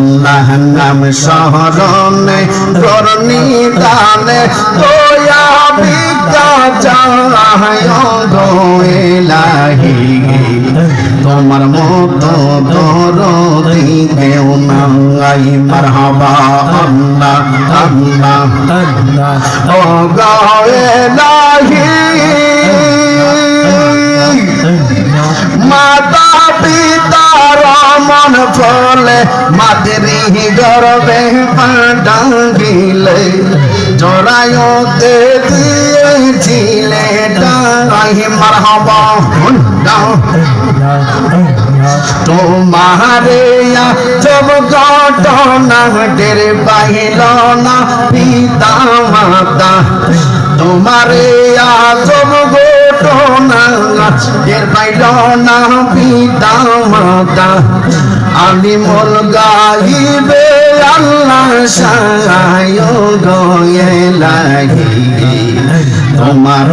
আল্লাহ নাম স্মরণে করনি দানে দয়া ভিক্ষা চায় গো ইলাহি তোমার মতো দরদি কেউ নাই মারহাবা আল্লাহ আল্লাহ আল্লাহ ও গো ইলাহি মাতা পিতার মন ফলে মাতৃ গর্ভে পাঠাইলে জড়ায়তে দিয়েছিলে ডাই মারহাবা তোমারে জব ঘটনা টের পাইল না পিতা মাতা তোমারে আজব ঘটনা টের পাইল না পিতা মাতা আলিমুল গাইবে আল্লাহ সায় গো ইলাহি তোমার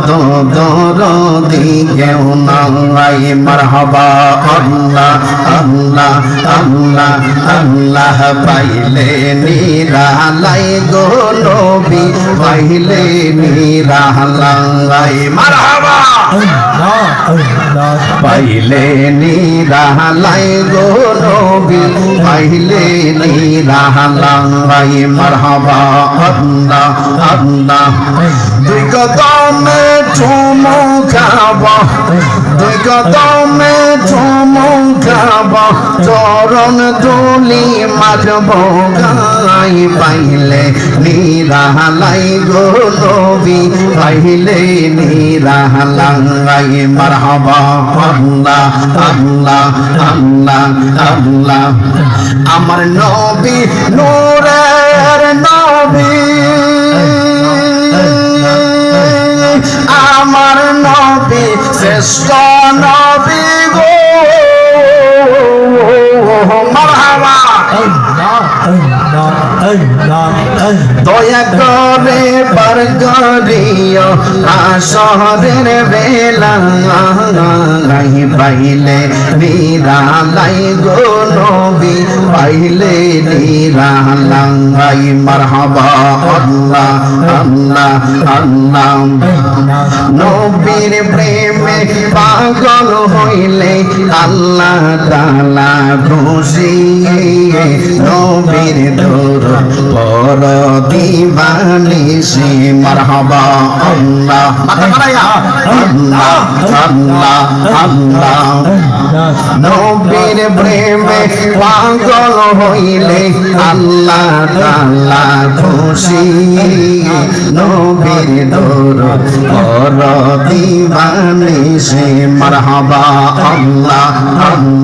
তো দরদি কেউ নাই মারহাবা আল্লাহ আল্লাহ আল্লাহ আল্লাহ পাইলে নিরালাই গো নবী পাইলে নিরালাই মারহাবা আল্লাহ আল্লাহ পাইলে নিরালাই গো নবী পাইলে নিরালাই মারহাবা আল্লাহ আল্লাহ দুই কদমে চুমু খাব দুই কদমে চুমু খাব চরণ ধুলি মাখব গাই পাইলে নিরালাই গো নবী পাইলে নিরালাই মারহাবা আল্লাহ আল্লাহ আল্লাহ আল্লাহ আমার নবী নূরের নবী আমার নবী শ্রেষ্ঠ নবী গো মারহাবা দয়া করে বার করিও আসরের বেলা পাইলে নিরালাই গো নবী পাইলে নিরালাই মারহাবা আল্লাহ আল্লাহ আল্লাহ নবীর প্রেমে পাগল হইলে আল্লাহ তাআলা খুশি নবীর দর পর দিবানিশি মারহাবা আল্লাহ আল্লাহ আল্লাহ আল্লাহ নবীর প্রেমে পাগল হইলে আল্লাহ তাআলা খুশি নবীর দর পর দিবানিশি মারহাবা আল্লাহ আল্লাহ